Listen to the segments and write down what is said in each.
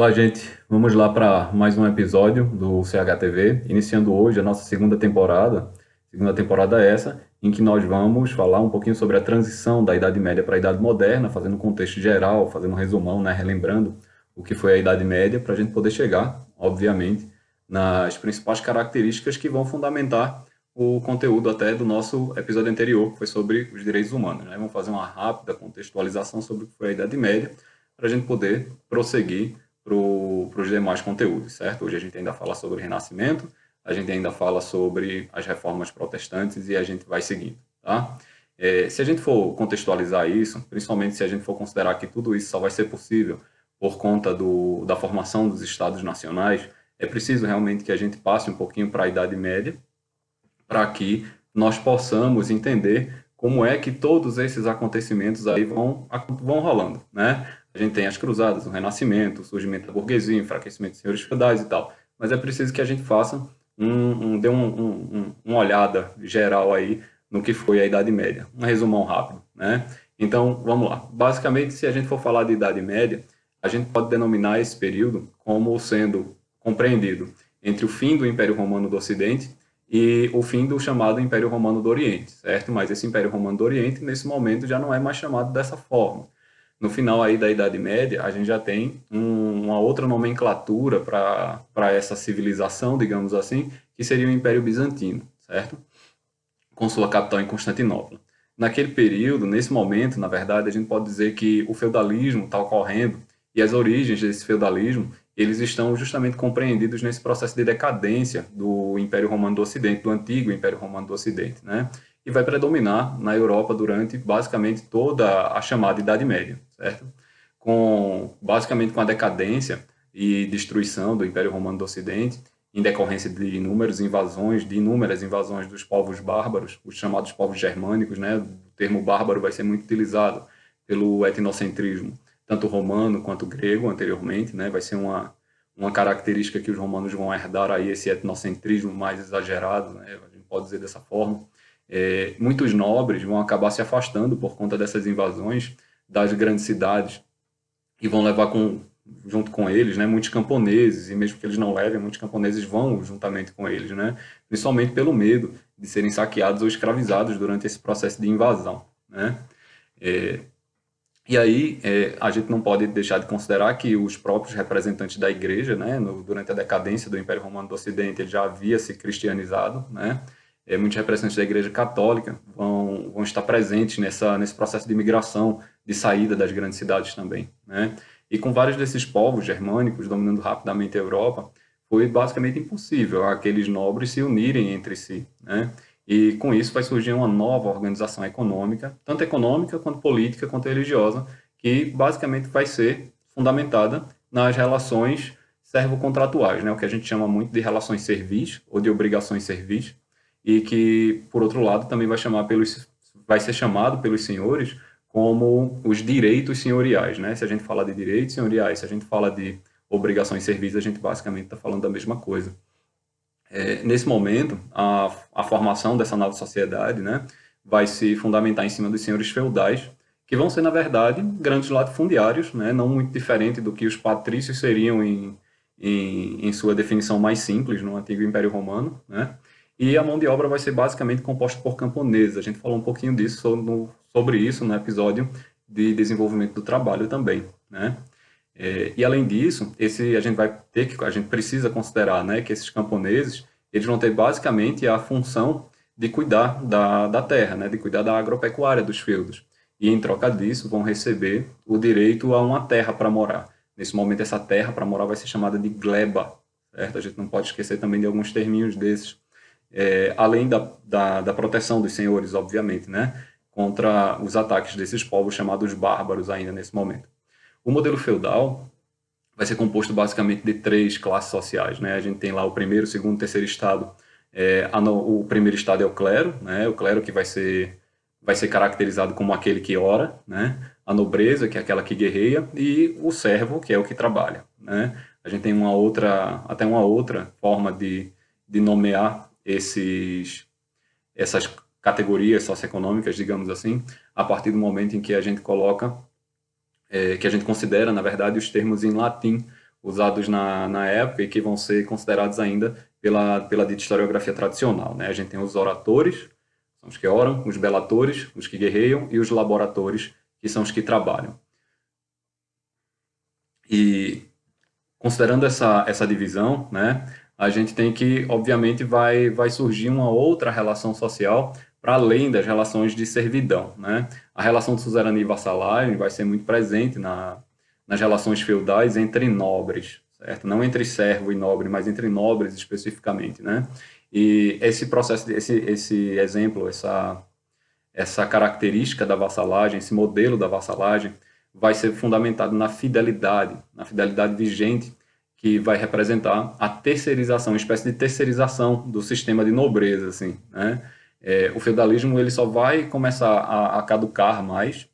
Olá, gente. Vamos lá para mais um episódio do CHTV, iniciando hoje a nossa segunda temporada essa, em que nós vamos falar um pouquinho sobre a transição da Idade Média para a Idade Moderna, fazendo um contexto geral, fazendo um resumão, né, relembrando o que foi a Idade Média, para a gente poder chegar, obviamente, nas principais características que vão fundamentar o conteúdo até do nosso episódio anterior, que foi sobre os direitos humanos, né? Vamos fazer uma rápida contextualização sobre o que foi a Idade Média, para a gente poder prosseguir para os demais conteúdos, certo? Hoje a gente ainda fala sobre o Renascimento, a gente ainda fala sobre as reformas protestantes e a gente vai seguindo, tá? Se a gente for contextualizar isso, principalmente se a gente for considerar que tudo isso só vai ser possível por conta da formação dos estados nacionais, é preciso realmente que a gente passe um pouquinho para a Idade Média, para que nós possamos entender como é que todos esses acontecimentos aí vão rolando, né? A gente tem as cruzadas, o renascimento, o surgimento da burguesia, o enfraquecimento dos senhores feudais e tal, mas é preciso que a gente faça uma olhada geral aí no que foi a Idade Média, um resumão rápido, né? Então, vamos lá. Basicamente, se a gente for falar de Idade Média, a gente pode denominar esse período como sendo compreendido entre o fim do Império Romano do Ocidente e o fim do chamado Império Romano do Oriente, certo? Mas esse Império Romano do Oriente, nesse momento, já não é mais chamado dessa forma. No final aí da Idade Média, a gente já tem uma outra nomenclatura para essa civilização, digamos assim, que seria o Império Bizantino, certo? Com sua capital em Constantinopla. Naquele período, nesse momento, na verdade, a gente pode dizer que o feudalismo está ocorrendo e as origens desse feudalismo, eles estão justamente compreendidos nesse processo de decadência do Império Romano do Ocidente, do antigo Império Romano do Ocidente, né? E vai predominar na Europa durante basicamente toda a chamada Idade Média, certo? Basicamente com a decadência e destruição do Império Romano do Ocidente, em decorrência de inúmeras invasões dos povos bárbaros, os chamados povos germânicos, né? O termo bárbaro vai ser muito utilizado pelo etnocentrismo, tanto romano quanto grego anteriormente, né? Vai ser uma característica que os romanos vão herdar aí, esse etnocentrismo mais exagerado, né? A gente pode dizer dessa forma. Muitos nobres vão acabar se afastando por conta dessas invasões das grandes cidades e vão levar junto com eles, né, muitos camponeses, e mesmo que eles não levem, muitos camponeses vão juntamente com eles, né, principalmente pelo medo de serem saqueados ou escravizados durante esse processo de invasão, né. É, e aí a gente não pode deixar de considerar que os próprios representantes da igreja, né, durante a decadência do Império Romano do Ocidente, ele já havia se cristianizado, né, muitos representantes da igreja católica vão estar presentes nesse processo de migração, de saída das grandes cidades também, né. E com vários desses povos germânicos dominando rapidamente a Europa, foi basicamente impossível aqueles nobres se unirem entre si, né? E com isso vai surgir uma nova organização econômica, tanto econômica quanto política, quanto religiosa, que basicamente vai ser fundamentada nas relações servo-contratuais, né? O que a gente chama muito de relações servis ou de obrigações servis, e que, por outro lado, também vai ser chamado pelos senhores como os direitos senhoriais, né? Se a gente fala de direitos senhoriais, se a gente fala de obrigações servis, a gente basicamente está falando da mesma coisa. Nesse momento, a formação dessa nova sociedade, né, vai se fundamentar em cima dos senhores feudais, que vão ser, na verdade, grandes latifundiários, né, não muito diferente do que os patrícios seriam em sua definição mais simples no antigo Império Romano, né? E a mão de obra vai ser basicamente composta por camponeses. A gente falou um pouquinho disso sobre isso no episódio de desenvolvimento do trabalho também, né? E além disso, a gente precisa considerar, né, que esses camponeses, eles vão ter basicamente a função de cuidar da terra, né, de cuidar da agropecuária dos feudos. E em troca disso, vão receber o direito a uma terra para morar. Nesse momento, essa terra para morar vai ser chamada de gleba, certo? A gente não pode esquecer também de alguns terminhos desses. Além da proteção dos senhores, obviamente, né, contra os ataques desses povos chamados bárbaros ainda nesse momento. O modelo feudal vai ser composto basicamente de três classes sociais, né? A gente tem lá o primeiro, segundo, terceiro estado. O primeiro estado é o clero, né? O clero que vai ser caracterizado como aquele que ora, né? A nobreza, que é aquela que guerreia, e o servo, que é o que trabalha, né? A gente tem até uma outra forma de nomear essas categorias socioeconômicas, digamos assim, a partir do momento em que a gente considera, na verdade, os termos em latim, usados na época e que vão ser considerados ainda pela dita historiografia tradicional, né? A gente tem os oratores, são os que oram, os belatores, os que guerreiam, e os laboratores, que são os que trabalham. E considerando essa divisão, né, a gente tem que, obviamente, vai surgir uma outra relação social para além das relações de servidão, né? A relação de suzerania e vassalagem vai ser muito presente nas relações feudais entre nobres, certo? Não entre servo e nobre, mas entre nobres especificamente, né? E esse processo, esse exemplo, essa característica da vassalagem, esse modelo da vassalagem, vai ser fundamentado na fidelidade vigente, que vai representar a terceirização, uma espécie de terceirização do sistema de nobreza, assim, né? O feudalismo ele só vai começar a caducar mais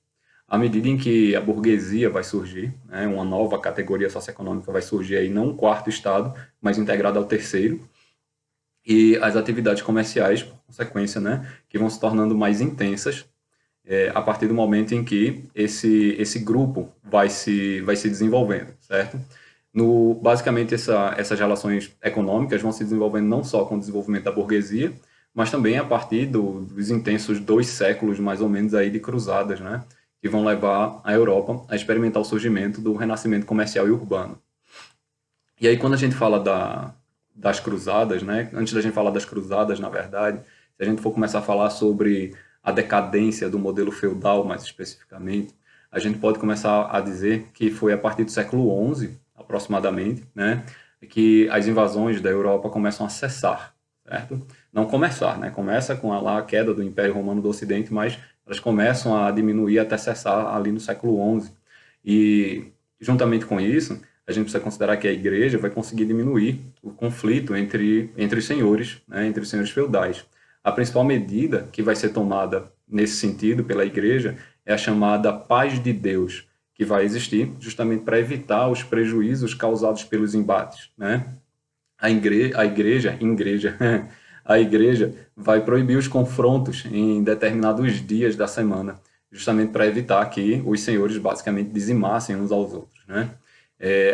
à medida em que a burguesia vai surgir, né? Uma nova categoria socioeconômica vai surgir aí, não um quarto estado, mas integrado ao terceiro, e as atividades comerciais, por consequência, né, que vão se tornando mais intensas a partir do momento em que esse grupo vai se desenvolvendo, certo? Basicamente, essas relações econômicas vão se desenvolvendo não só com o desenvolvimento da burguesia, mas também a partir dos intensos 2 séculos, mais ou menos, aí de cruzadas, né? Que vão levar a Europa a experimentar o surgimento do renascimento comercial e urbano. E aí, quando a gente fala das cruzadas, né? Antes da gente falar das cruzadas, na verdade, se a gente for começar a falar sobre a decadência do modelo feudal, mais especificamente, a gente pode começar a dizer que foi a partir do século XI, aproximadamente, né, que as invasões da Europa começam a cessar, certo? Não começar, né? Começa com a queda do Império Romano do Ocidente, mas elas começam a diminuir até cessar ali no século XI. E, juntamente com isso, a gente precisa considerar que a igreja vai conseguir diminuir o conflito entre os senhores, né, entre os senhores feudais. A principal medida que vai ser tomada nesse sentido pela igreja é a chamada paz de Deus, que vai existir justamente para evitar os prejuízos causados pelos embates, né? A igreja a igreja vai proibir os confrontos em determinados dias da semana, justamente para evitar que os senhores basicamente dizimassem uns aos outros, né?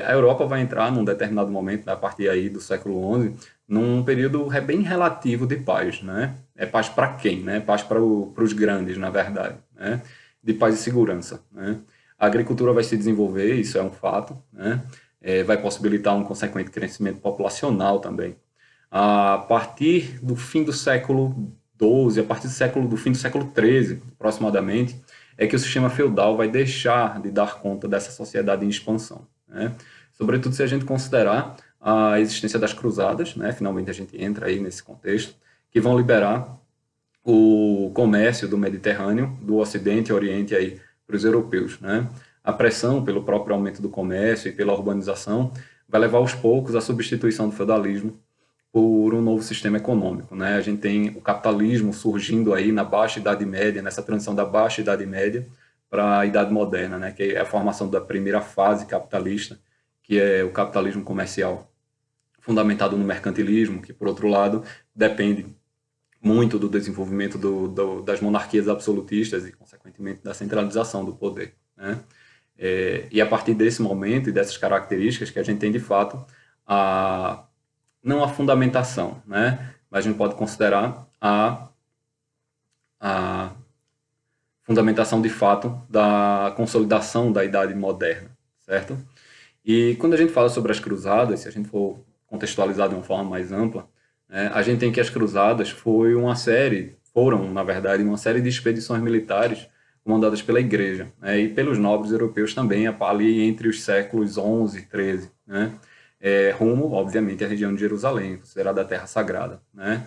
A Europa vai entrar num determinado momento, a partir aí do século XI, num período bem relativo de paz, né? É paz para quem, né? Paz para os grandes, na verdade, né? De paz e segurança, né? A agricultura vai se desenvolver, isso é um fato, né? Vai possibilitar um consequente crescimento populacional também. A partir do fim do século XII, a partir do fim do século XIII, aproximadamente, é que o sistema feudal vai deixar de dar conta dessa sociedade em expansão, né? Sobretudo se a gente considerar a existência das cruzadas, né? Finalmente a gente entra aí nesse contexto, que vão liberar o comércio do Mediterrâneo, do Ocidente e Oriente aí para os europeus, né? A pressão pelo próprio aumento do comércio e pela urbanização vai levar aos poucos à substituição do feudalismo por um novo sistema econômico, né? A gente tem o capitalismo surgindo aí na Baixa Idade Média, nessa transição da Baixa Idade Média para a Idade Moderna, né? Que é a formação da primeira fase capitalista, que é o capitalismo comercial, fundamentado no mercantilismo, que, por outro lado, depende muito do desenvolvimento das monarquias absolutistas e, consequentemente, da centralização do poder, né? E a partir desse momento e dessas características que a gente tem, de fato, não a fundamentação, né? Mas a gente pode considerar a fundamentação, de fato, da consolidação da Idade Moderna, certo? E quando a gente fala sobre as cruzadas, se a gente for contextualizar de uma forma mais ampla, a gente tem que as cruzadas foram, na verdade, uma série de expedições militares comandadas pela igreja, né, e pelos nobres europeus também, ali entre os séculos XI e XIII, né, rumo, obviamente, à região de Jerusalém, considerada a Terra Sagrada, né.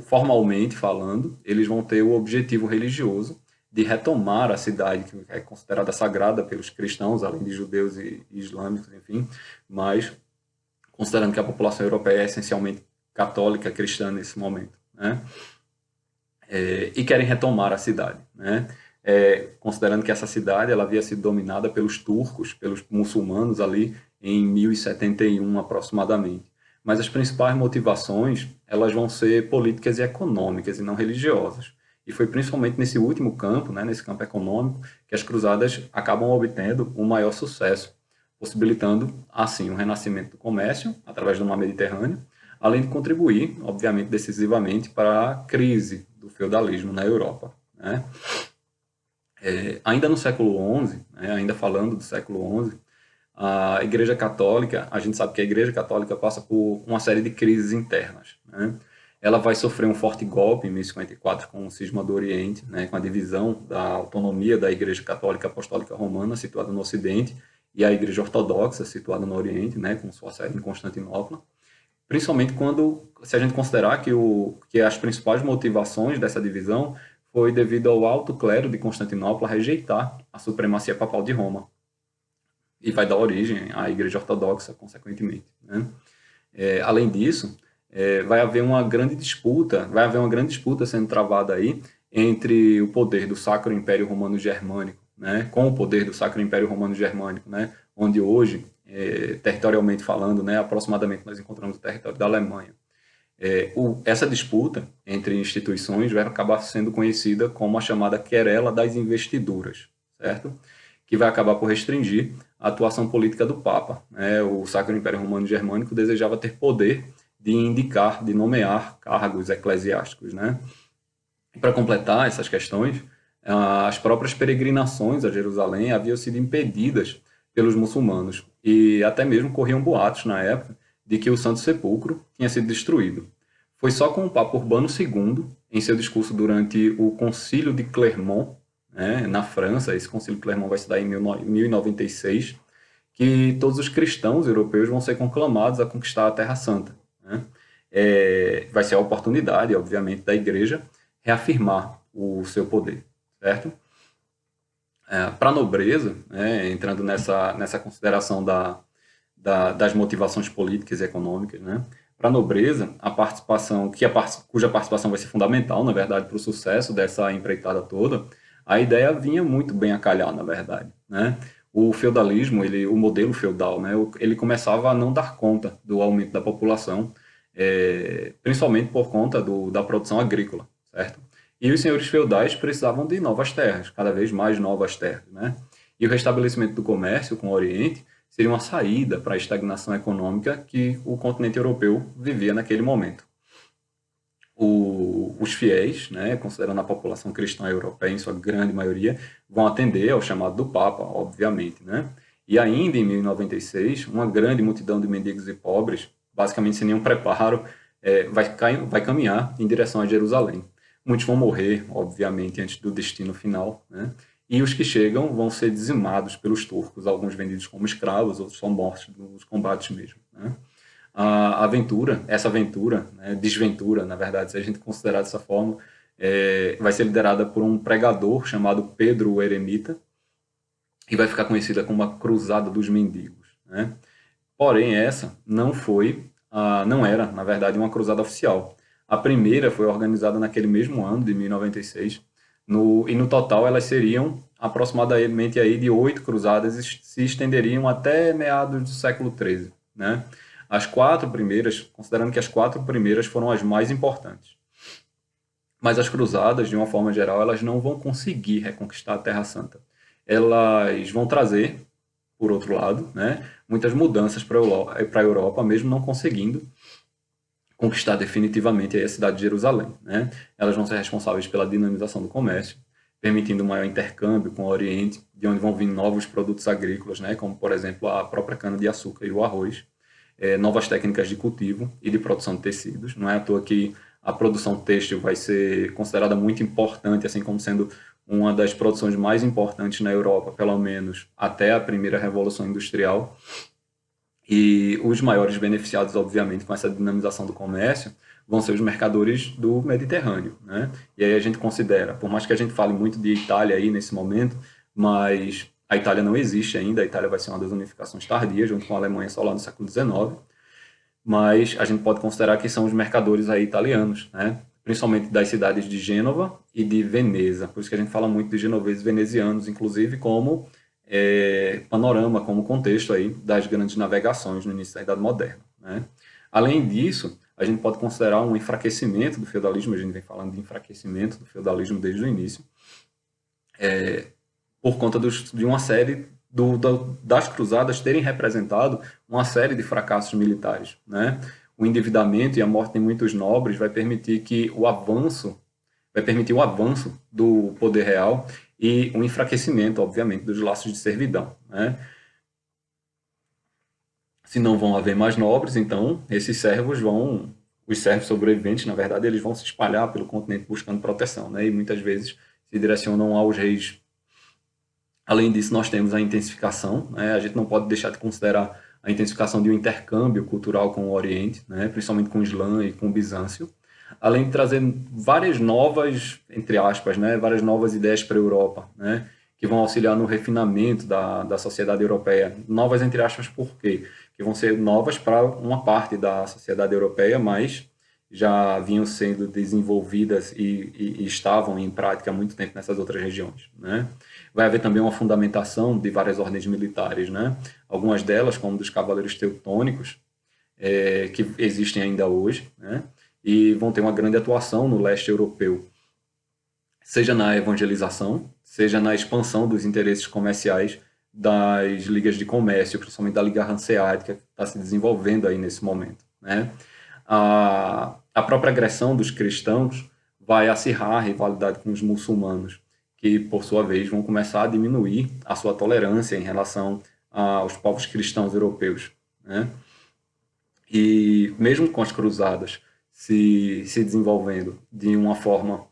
Formalmente falando, eles vão ter o objetivo religioso de retomar a cidade, que é considerada sagrada pelos cristãos, além de judeus e islâmicos, enfim, mas considerando que a população europeia é essencialmente católica, cristã nesse momento, né? E querem retomar a cidade, né? Considerando que essa cidade ela havia sido dominada pelos turcos, pelos muçulmanos ali em 1071 aproximadamente. Mas as principais motivações elas vão ser políticas e econômicas e não religiosas. E foi principalmente nesse último campo, né, nesse campo econômico, que as cruzadas acabam obtendo o maior sucesso, possibilitando, assim, o renascimento do comércio através do mar Mediterrâneo, além de contribuir, obviamente, decisivamente para a crise do feudalismo na Europa, né? Ainda no século XI, né, ainda falando do século XI, a Igreja Católica, a gente sabe que a Igreja Católica passa por uma série de crises internas, né? Ela vai sofrer um forte golpe em 1054 com o cisma do Oriente, né, com a divisão da autonomia da Igreja Católica Apostólica Romana, situada no Ocidente, e a Igreja Ortodoxa, situada no Oriente, né, com sua sede em Constantinopla. Principalmente quando, se a gente considerar que as principais motivações dessa divisão foi devido ao alto clero de Constantinopla rejeitar a supremacia papal de Roma, e vai dar origem à Igreja Ortodoxa, consequentemente, né? Além disso, vai haver uma grande disputa sendo travada aí entre o poder do Sacro Império Romano Germânico, né, com o poder do Sacro Império Romano Germânico, né, onde hoje, territorialmente falando, né, aproximadamente nós encontramos o território da Alemanha. Essa disputa entre instituições vai acabar sendo conhecida como a chamada querela das investiduras, certo? Que vai acabar por restringir a atuação política do Papa, né? O Sacro Império Romano Germânico desejava ter poder de indicar, de nomear cargos eclesiásticos, né? E para completar essas questões, as próprias peregrinações a Jerusalém haviam sido impedidas pelos muçulmanos e até mesmo corriam boatos na época de que o Santo Sepulcro tinha sido destruído. Foi só com o Papa Urbano II, em seu discurso durante o Concílio de Clermont, né, na França, esse Concílio de Clermont vai se dar em 1096, que todos os cristãos europeus vão ser conclamados a conquistar a Terra Santa, né? Vai ser a oportunidade, obviamente, da Igreja reafirmar o seu poder, certo? Para a nobreza, né, entrando nessa consideração das motivações políticas e econômicas, né? Para a nobreza, a participação, cuja participação vai ser fundamental, na verdade, para o sucesso dessa empreitada toda, a ideia vinha muito bem a calhar, na verdade, né? O feudalismo, o modelo feudal, né, ele começava a não dar conta do aumento da população, principalmente por conta da produção agrícola, certo? E os senhores feudais precisavam de novas terras, cada vez mais novas terras, né? E o restabelecimento do comércio com o Oriente seria uma saída para a estagnação econômica que o continente europeu vivia naquele momento. Os fiéis, né, considerando a população cristã europeia em sua grande maioria, vão atender ao chamado do Papa, obviamente, né? E ainda em 1096, uma grande multidão de mendigos e pobres, basicamente sem nenhum preparo, vai caminhar em direção a Jerusalém. Muitos vão morrer, obviamente, antes do destino final, né? E os que chegam vão ser dizimados pelos turcos, alguns vendidos como escravos, outros são mortos nos combates mesmo, né? Essa aventura, né, desventura, na verdade, se a gente considerar dessa forma, vai ser liderada por um pregador chamado Pedro o Eremita e vai ficar conhecida como a Cruzada dos Mendigos, né? Porém, essa não era, na verdade, uma cruzada oficial. A primeira foi organizada naquele mesmo ano, de 1096, e no total elas seriam aproximadamente aí de 8 cruzadas e se estenderiam até meados do século XIII, né? As 4 primeiras, considerando que as 4 primeiras foram as mais importantes. Mas as cruzadas, de uma forma geral, elas não vão conseguir reconquistar a Terra Santa. Elas vão trazer, por outro lado, né, muitas mudanças para a Europa, mesmo não conseguindo conquistar definitivamente a cidade de Jerusalém, né? Elas vão ser responsáveis pela dinamização do comércio, permitindo um maior intercâmbio com o Oriente, de onde vão vir novos produtos agrícolas, né, como, por exemplo, a própria cana-de-açúcar e o arroz, novas técnicas de cultivo e de produção de tecidos. Não é à toa que a produção têxtil vai ser considerada muito importante, assim como sendo uma das produções mais importantes na Europa, pelo menos até a primeira Revolução Industrial. E os maiores beneficiados, obviamente, com essa dinamização do comércio vão ser os mercadores do Mediterrâneo, né? E aí a gente considera, por mais que a gente fale muito de Itália aí nesse momento, mas a Itália não existe ainda, a Itália vai ser uma das unificações tardias, junto com a Alemanha só lá no século XIX, mas a gente pode considerar que são os mercadores aí italianos, né? Principalmente das cidades de Gênova e de Veneza, por isso que a gente fala muito de genoveses venezianos, inclusive como panorama, como contexto aí das grandes navegações no início da Idade Moderna, né? Além disso, a gente pode considerar um enfraquecimento do feudalismo, a gente vem falando de enfraquecimento do feudalismo desde o início, por conta de uma série das cruzadas terem representado uma série de fracassos militares, né? O endividamento e a morte de muitos nobres vai permitir o avanço do poder real e o enfraquecimento, obviamente, dos laços de servidão, né? Se não vão haver mais nobres, então os servos sobreviventes, na verdade, eles vão se espalhar pelo continente buscando proteção, né? E muitas vezes se direcionam aos reis. Além disso, nós temos a intensificação, né? A gente não pode deixar de considerar a intensificação de um intercâmbio cultural com o Oriente, né? Principalmente com o Islã e com o Bizâncio, além de trazer várias novas, entre aspas, né? Várias novas ideias para a Europa, né? Que vão auxiliar no refinamento da sociedade europeia. Novas, entre aspas, por quê? Que vão ser novas para uma parte da sociedade europeia, mas já vinham sendo desenvolvidas e estavam em prática há muito tempo nessas outras regiões, né? Vai haver também uma fundamentação de várias ordens militares, né? Algumas delas, como dos cavaleiros teutônicos, que existem ainda hoje, né? E vão ter uma grande atuação no leste europeu, seja na evangelização, seja na expansão dos interesses comerciais das ligas de comércio, principalmente da Liga Hanseática, que está se desenvolvendo aí nesse momento, né? A própria agressão dos cristãos vai acirrar a rivalidade com os muçulmanos, que, por sua vez, vão começar a diminuir a sua tolerância em relação aos povos cristãos europeus, né? E mesmo com as cruzadas se desenvolvendo de uma forma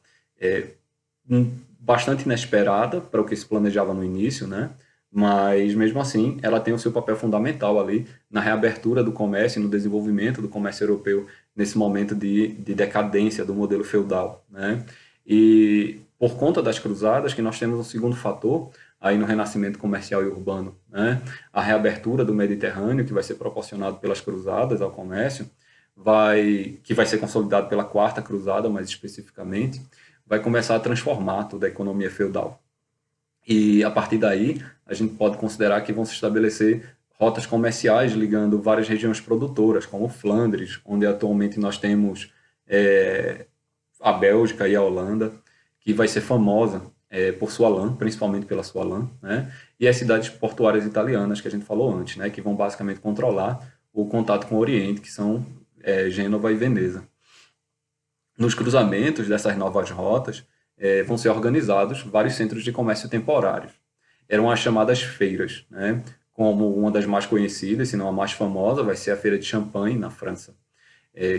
bastante inesperada para o que se planejava no início, né? Mas, mesmo assim, ela tem o seu papel fundamental ali na reabertura do comércio e no desenvolvimento do comércio europeu nesse momento de decadência do modelo feudal, né? E por conta das cruzadas que nós temos um segundo fator aí no renascimento comercial e urbano, né? A reabertura do Mediterrâneo, que vai ser proporcionado pelas cruzadas ao comércio, que vai ser consolidado pela quarta cruzada, mais especificamente, vai começar a transformar toda a economia feudal. E a partir daí, a gente pode considerar que vão se estabelecer rotas comerciais ligando várias regiões produtoras, como Flandres, onde atualmente nós temos a Bélgica e a Holanda, que vai ser famosa por sua lã, principalmente pela sua lã, né? E as cidades portuárias italianas, que a gente falou antes, né? Que vão basicamente controlar o contato com o Oriente, que são Gênova e Veneza. Nos cruzamentos dessas novas rotas, vão ser organizados vários centros de comércio temporários. Eram as chamadas feiras, né? Como uma das mais conhecidas, se não a mais famosa, vai ser a Feira de Champagne, na França,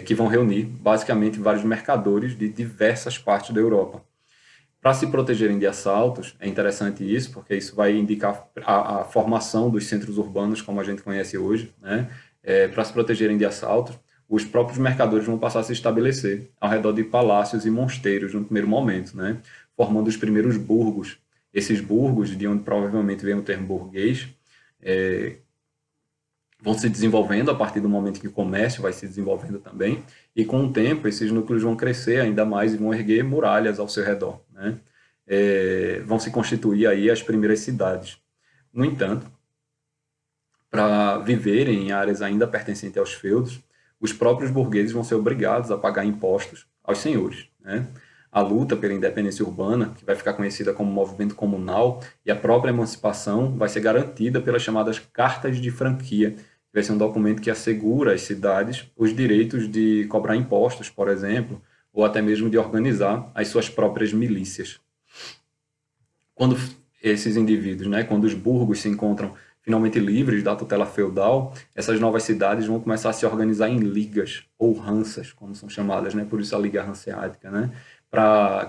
que vão reunir basicamente vários mercadores de diversas partes da Europa. Para se protegerem de assaltos, é interessante isso, porque isso vai indicar a formação dos centros urbanos, como a gente conhece hoje, né? Para se protegerem de assaltos, os próprios mercadores vão passar a se estabelecer ao redor de palácios e mosteiros no primeiro momento, né? Formando os primeiros burgos. Esses burgos, de onde provavelmente vem o termo burguês, vão se desenvolvendo a partir do momento que o comércio vai se desenvolvendo também, e com o tempo esses núcleos vão crescer ainda mais e vão erguer muralhas ao seu redor, né? Vão se constituir aí as primeiras cidades. No entanto, para viverem em áreas ainda pertencentes aos feudos, os próprios burgueses vão ser obrigados a pagar impostos aos senhores, né? A luta pela independência urbana, que vai ficar conhecida como movimento comunal, e a própria emancipação vai ser garantida pelas chamadas cartas de franquia, que vai ser um documento que assegura às cidades os direitos de cobrar impostos, por exemplo, ou até mesmo de organizar as suas próprias milícias. Quando esses indivíduos, né, quando os burgos se encontram finalmente livres da tutela feudal, essas novas cidades vão começar a se organizar em ligas, ou hansas, como são chamadas, né, por isso a Liga Hanseática, né,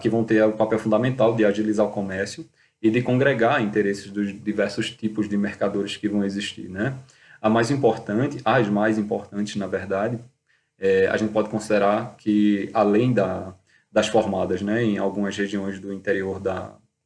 que vão ter o papel fundamental de agilizar o comércio e de congregar interesses dos diversos tipos de mercadores que vão existir, né. As mais importantes, na verdade, a gente pode considerar que, além das formadas, né, em algumas regiões do interior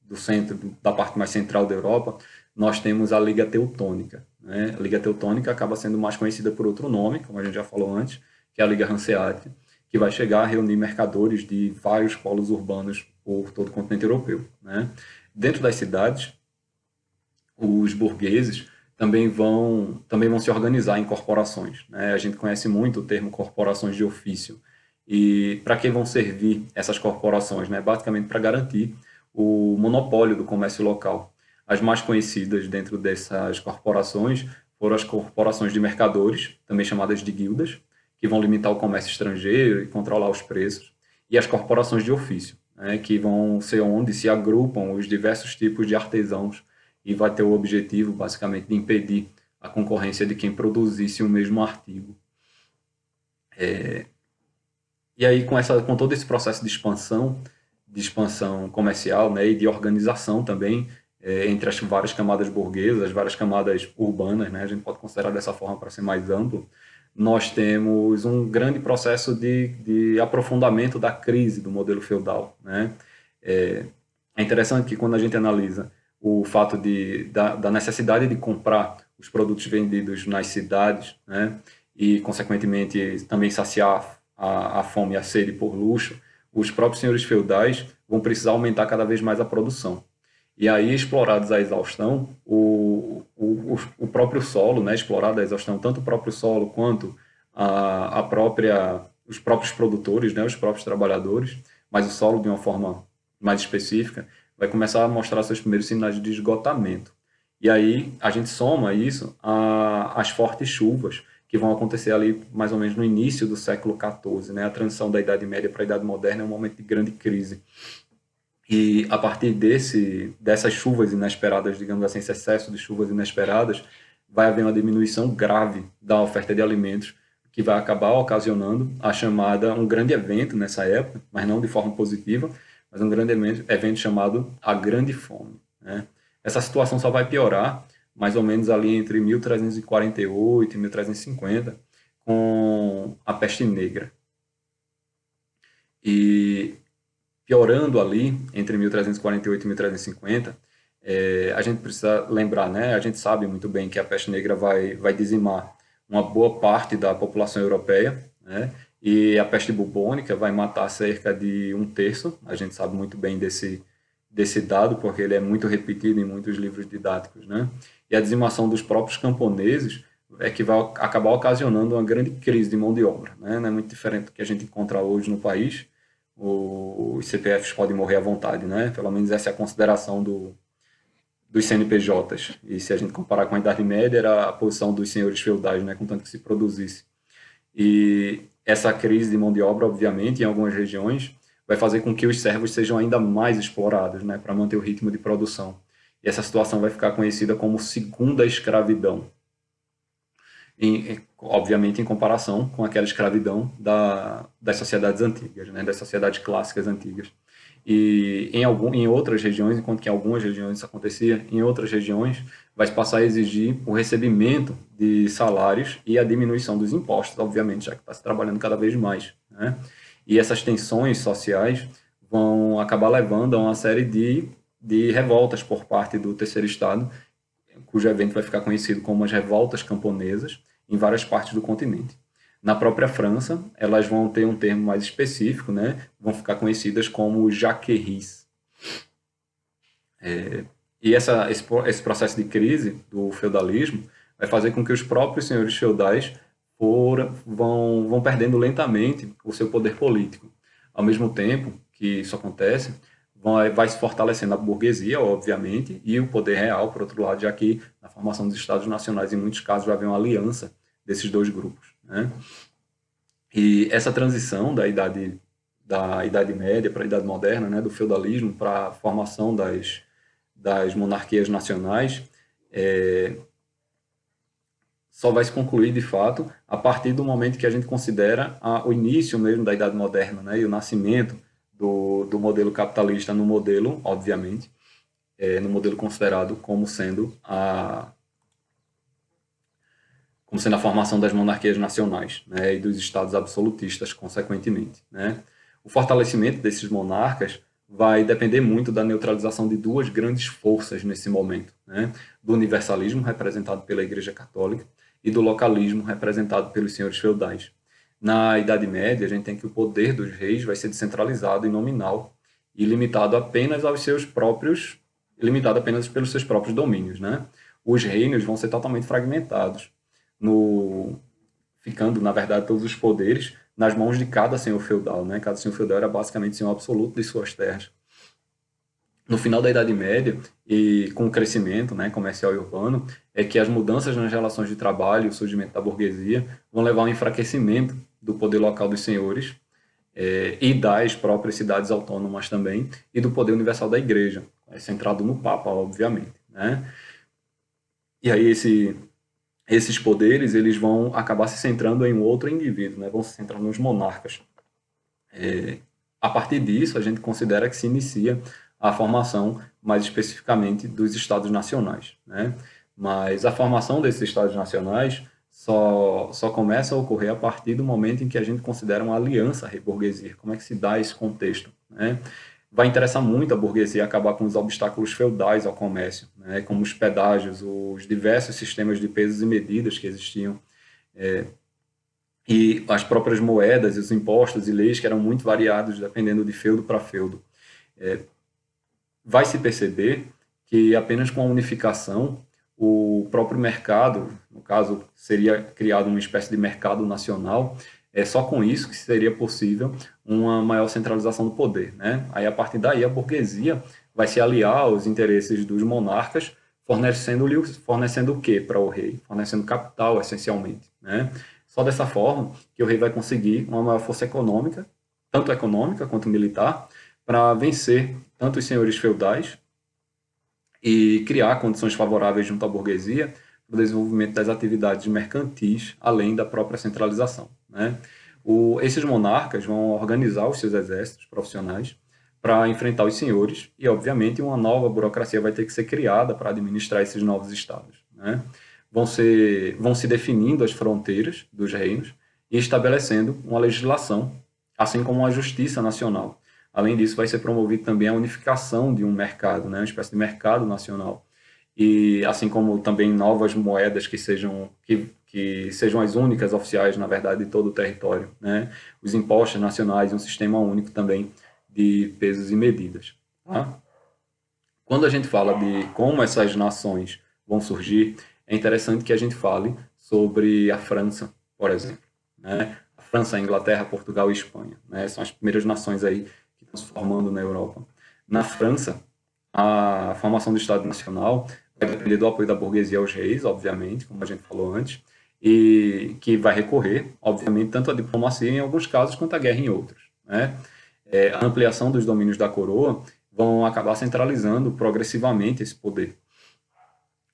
do centro, da parte mais central da Europa, nós temos a Liga Teutônica, né? A Liga Teutônica acaba sendo mais conhecida por outro nome, como a gente já falou antes, que é a Liga Hanseática, que vai chegar a reunir mercadores de vários polos urbanos por todo o continente europeu, né? Dentro das cidades, os burgueses também vão se organizar em corporações, né? A gente conhece muito o termo corporações de ofício. E para que vão servir essas corporações, né? Basicamente para garantir o monopólio do comércio local. As mais conhecidas dentro dessas corporações foram as corporações de mercadores, também chamadas de guildas, que vão limitar o comércio estrangeiro e controlar os preços, e as corporações de ofício, né, que vão ser onde se agrupam os diversos tipos de artesãos e vai ter o objetivo, basicamente, de impedir a concorrência de quem produzisse o mesmo artigo. E aí, com todo esse processo de expansão comercial, né, e de organização também, entre as várias camadas burguesas, as várias camadas urbanas, né, a gente pode considerar dessa forma para ser mais amplo, nós temos um grande processo de aprofundamento da crise do modelo feudal, né? É interessante que quando a gente analisa o fato da necessidade de comprar os produtos vendidos nas cidades, né, e, consequentemente, também saciar a fome e a sede por luxo, os próprios senhores feudais vão precisar aumentar cada vez mais a produção. E aí, explorados à exaustão, o próprio solo, né, explorado à exaustão, tanto o próprio solo quanto os próprios produtores, né, os próprios trabalhadores, mas o solo de uma forma mais específica, vai começar a mostrar seus primeiros sinais de esgotamento. E aí a gente soma isso às fortes chuvas que vão acontecer ali mais ou menos no início do século XIV, né? A transição da Idade Média para a Idade Moderna é um momento de grande crise. E a partir dessas chuvas inesperadas, digamos assim, esse excesso de chuvas inesperadas, vai haver uma diminuição grave da oferta de alimentos, que vai acabar ocasionando um grande evento nessa época, mas não de forma positiva, mas um grande evento chamado a Grande Fome, né? Essa situação só vai piorar mais ou menos ali entre 1348 e 1350, com a peste negra. E piorando ali entre 1348 e 1350, a gente precisa lembrar, né? A gente sabe muito bem que a peste negra vai dizimar uma boa parte da população europeia, né? E a peste bubônica vai matar cerca de um terço. A gente sabe muito bem desse dado, porque ele é muito repetido em muitos livros didáticos, né? E a dizimação dos próprios camponeses é que vai acabar ocasionando uma grande crise de mão de obra, né? Não é muito diferente do que a gente encontra hoje no país. Os CPFs podem morrer à vontade, né? Pelo menos essa é a consideração dos CNPJs. E se a gente comparar com a Idade Média, era a posição dos senhores feudais, né? Contanto que se produzisse. E essa crise de mão de obra, obviamente, em algumas regiões, vai fazer com que os servos sejam ainda mais explorados, né? Para manter o ritmo de produção. E essa situação vai ficar conhecida como segunda escravidão. Obviamente em comparação com aquela escravidão das sociedades antigas, né, das sociedades clássicas antigas. E em outras regiões, enquanto que em algumas regiões isso acontecia, em outras regiões vai passar a exigir o recebimento de salários e a diminuição dos impostos, obviamente, já que está se trabalhando cada vez mais, né? E essas tensões sociais vão acabar levando a uma série de revoltas por parte do terceiro estado, cujo evento vai ficar conhecido como as revoltas camponesas em várias partes do continente. Na própria França, elas vão ter um termo mais específico, né? Vão ficar conhecidas como jacqueries. E esse processo de crise do feudalismo vai fazer com que os próprios senhores feudais vão perdendo lentamente o seu poder político. Ao mesmo tempo que isso acontece, vai se fortalecendo a burguesia, obviamente, e o poder real, por outro lado, já que na formação dos Estados Nacionais, em muitos casos, vai haver uma aliança desses dois grupos, né? E essa transição da Idade Média para a Idade Moderna, né, do feudalismo para a formação das monarquias nacionais, só vai se concluir, de fato, a partir do momento que a gente considera o início mesmo da Idade Moderna, né, e o nascimento do modelo capitalista no modelo, obviamente, no modelo considerado como sendo a formação das monarquias nacionais, né, e dos estados absolutistas, consequentemente, né. O fortalecimento desses monarcas vai depender muito da neutralização de duas grandes forças nesse momento, né, do universalismo, representado pela Igreja Católica, e do localismo, representado pelos senhores feudais. Na Idade Média, a gente tem que o poder dos reis vai ser descentralizado e nominal e limitado apenas pelos seus próprios domínios, né? Os reinos vão ser totalmente fragmentados, ficando, na verdade, todos os poderes nas mãos de cada senhor feudal, né? Cada senhor feudal era basicamente senhor absoluto de suas terras. no final da Idade Média e com o crescimento, né, comercial e urbano, é que as mudanças nas relações de trabalho, o surgimento da burguesia, vão levar ao enfraquecimento do poder local dos senhores e das próprias cidades autônomas também, e do poder universal da igreja, centrado no Papa, obviamente, né? E aí esses poderes eles vão acabar se centrando em um outro indivíduo, né? Vão se centrar nos monarcas. A partir disso, a gente considera que se inicia a formação, mais especificamente, dos Estados Nacionais, né? Mas a formação desses Estados Nacionais só começa a ocorrer a partir do momento em que a gente considera uma aliança rei-burguesia. Como é que se dá esse contexto, né? Vai interessar muito a burguesia acabar com os obstáculos feudais ao comércio, né? Como os pedágios, os diversos sistemas de pesos e medidas que existiam, e as próprias moedas, os impostos e leis que eram muito variados dependendo de feudo para feudo. Vai se perceber que apenas com a unificação, o próprio mercado, no caso, seria criado uma espécie de mercado nacional, é só com isso que seria possível uma maior centralização do poder, né? Aí, a partir daí, a burguesia vai se aliar aos interesses dos monarcas, fornecendo o quê para o rei? Fornecendo capital, essencialmente, né? Só dessa forma que o rei vai conseguir uma maior força econômica, tanto econômica quanto militar, para vencer tanto os senhores feudais e criar condições favoráveis junto à burguesia para o desenvolvimento das atividades mercantis, além da própria centralização, né? Esses monarcas vão organizar os seus exércitos profissionais para enfrentar os senhores e, obviamente, uma nova burocracia vai ter que ser criada para administrar esses novos estados, né? Vão se definindo as fronteiras dos reinos e estabelecendo uma legislação, assim como uma justiça nacional. Além disso, vai ser promovido também a unificação de um mercado, né, uma espécie de mercado nacional. E assim como também novas moedas que sejam as únicas oficiais, na verdade, de todo o território, né? Os impostos nacionais e um sistema único também de pesos e medidas. Tá? Quando a gente fala de como essas nações vão surgir, é interessante que a gente fale sobre a França, por exemplo, né? A França, a Inglaterra, Portugal e Espanha, né? São as primeiras nações aí que estão se formando na Europa. Na França, a formação do Estado Nacional vai depender do apoio da burguesia aos reis, obviamente, como a gente falou antes, e que vai recorrer, obviamente, tanto à diplomacia em alguns casos quanto à guerra em outros, né? A ampliação dos domínios da coroa vão acabar centralizando progressivamente esse poder.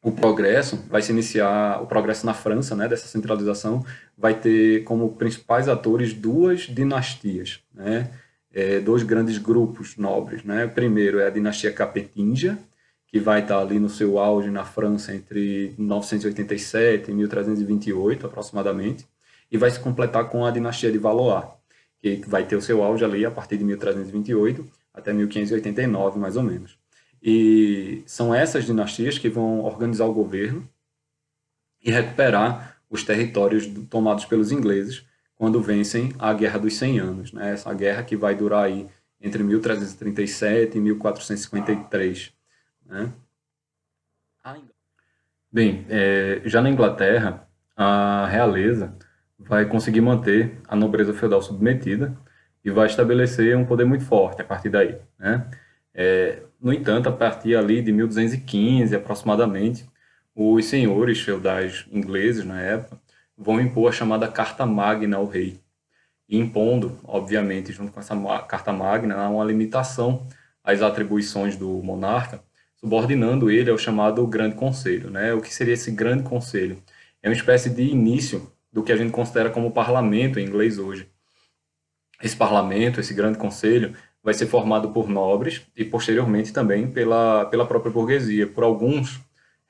O progresso vai se iniciar, o progresso na França, né, dessa centralização, vai ter como principais atores duas dinastias, né, dois grandes grupos nobres, né. Primeiro é a dinastia capetingia, que vai estar ali no seu auge na França entre 987 e 1328 aproximadamente, e vai se completar com a dinastia de Valois, que vai ter o seu auge ali a partir de 1328 até 1589, mais ou menos. E são essas dinastias que vão organizar o governo e recuperar os territórios tomados pelos ingleses quando vencem a Guerra dos 100 Anos, né? Essa guerra que vai durar aí entre 1337 e 1453, né? Bem, já na Inglaterra, a realeza vai conseguir manter a nobreza feudal submetida e vai estabelecer um poder muito forte a partir daí, né? No entanto, a partir ali de 1215, aproximadamente, os senhores feudais ingleses, na época, vão impor a chamada Carta Magna ao rei, e impondo, obviamente, junto com essa Carta Magna, uma limitação às atribuições do monarca, subordinando ele ao chamado Grande Conselho, né? O que seria esse Grande Conselho? É uma espécie de início do que a gente considera como parlamento em inglês hoje. Esse parlamento, esse Grande Conselho, vai ser formado por nobres e, posteriormente, também pela própria burguesia, por alguns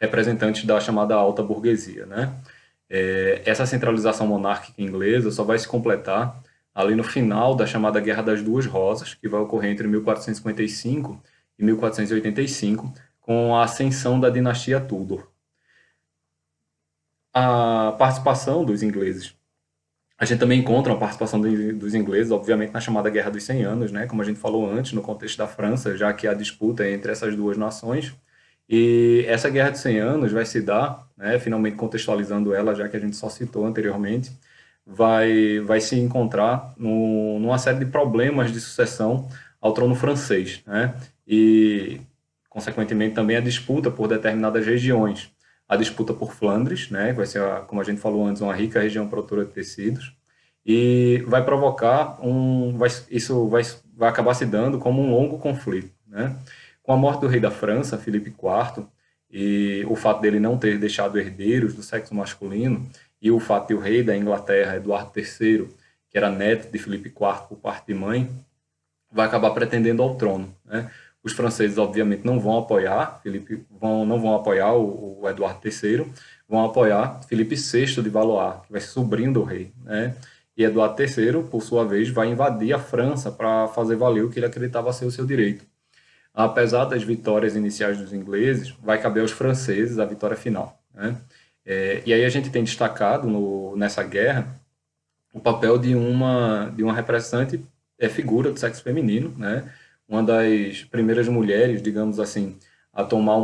representantes da chamada alta burguesia, né? Essa centralização monárquica inglesa só vai se completar ali no final da chamada Guerra das Duas Rosas, que vai ocorrer entre 1455 e 1485, com a ascensão da dinastia Tudor. A participação dos ingleses. A gente também encontra a participação dos ingleses, obviamente, na chamada Guerra dos 100 Anos, né? Como a gente falou antes, no contexto da França, já que a disputa é entre essas duas nações. E essa Guerra de 100 Anos vai se dar, né, finalmente contextualizando ela, já que a gente só citou anteriormente, vai se encontrar numa série de problemas de sucessão ao trono francês, né? E consequentemente, também a disputa por determinadas regiões. A disputa por Flandres, né, vai ser, como a gente falou antes, uma rica região produtora de tecidos, e vai provocar isso vai acabar se dando como um longo conflito, né? Com a morte do rei da França, Filipe IV, e o fato dele não ter deixado herdeiros do sexo masculino, e o fato de o rei da Inglaterra, Eduardo III, que era neto de Filipe IV por parte de mãe, vai acabar pretendendo ao trono, né? Os franceses, obviamente, não vão apoiar não vão apoiar o Eduardo III, vão apoiar Filipe VI de Valois, que vai ser sobrinho do rei, né? E Eduardo III, por sua vez, vai invadir a França para fazer valer o que ele acreditava ser o seu direito. Apesar das vitórias iniciais dos ingleses, vai caber aos franceses a vitória final, né? E aí a gente tem destacado nessa guerra o papel de uma representante figura do sexo feminino, né? Uma das primeiras mulheres, digamos assim, a tomar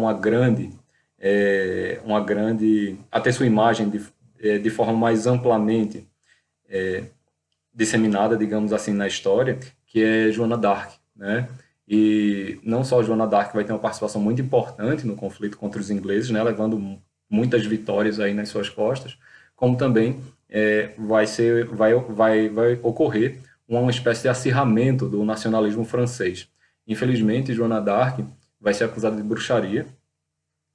a ter sua imagem de forma mais amplamente disseminada, digamos assim, na história, que é Joana d'Arc, né? E não só Joana d'Arc vai ter uma participação muito importante no conflito contra os ingleses, né? Levando muitas vitórias aí nas suas costas, como também vai ocorrer uma espécie de acirramento do nacionalismo francês. Infelizmente, Joana d'Arc vai ser acusada de bruxaria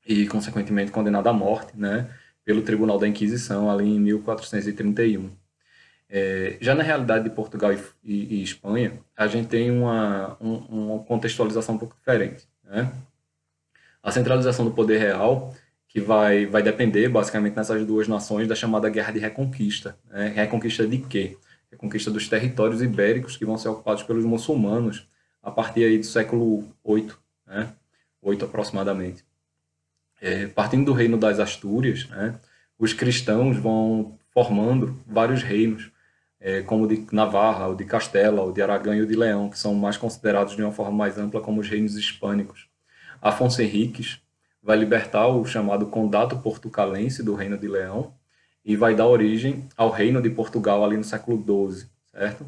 e, consequentemente, condenada à morte, né, pelo Tribunal da Inquisição, ali em 1431. Já na realidade de Portugal e Espanha, a gente tem uma contextualização um pouco diferente, né? A centralização do poder real, que vai depender, basicamente, nessas duas nações, da chamada Guerra de Reconquista. Né? Reconquista de quê? Reconquista dos territórios ibéricos que vão ser ocupados pelos muçulmanos a partir aí do século VIII, né? 8 aproximadamente. Partindo do reino das Astúrias, né? Os cristãos vão formando vários reinos, como o de Navarra, o de Castela, o de Aragão e o de Leão, que são mais considerados de uma forma mais ampla como os reinos hispânicos. Afonso Henriques vai libertar o chamado Condado Portucalense do Reino de Leão e vai dar origem ao Reino de Portugal ali no século XII, certo?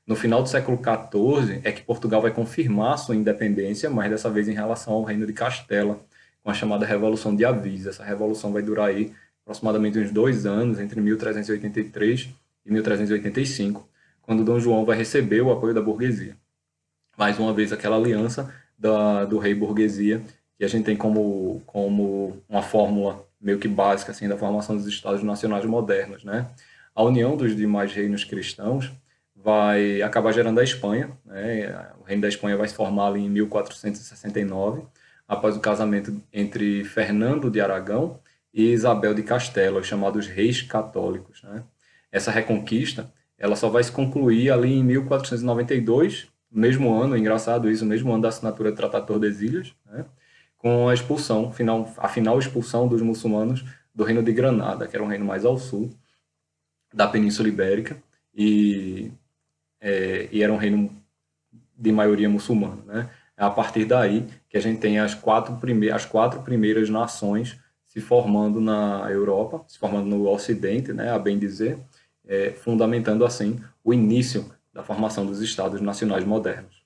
No final do século XIV é que Portugal vai confirmar sua independência, mas dessa vez em relação ao Reino de Castela, com a chamada Revolução de Avis. Essa revolução vai durar aí aproximadamente uns 2 anos, entre 1383 e 1385, quando Dom João vai receber o apoio da burguesia. Mais uma vez, aquela aliança do rei burguesia, que a gente tem como uma fórmula meio que básica assim, da formação dos Estados Nacionais modernos. Né? A união dos demais reinos cristãos vai acabar gerando a Espanha. Né? O reino da Espanha vai se formar ali em 1469, após o casamento entre Fernando de Aragão e Isabel de Castela, os chamados reis católicos. Né? Essa reconquista ela só vai se concluir ali em 1492, mesmo ano, engraçado isso, mesmo ano da assinatura do Tratado de Tordesilhas, né? Com a final expulsão dos muçulmanos do reino de Granada, que era um reino mais ao sul da Península Ibérica, e era um reino de maioria muçulmana. Né? É a partir daí que a gente tem as quatro primeiras nações se formando na Europa, se formando no Ocidente, né, a bem dizer, fundamentando assim o início da formação dos Estados nacionais modernos.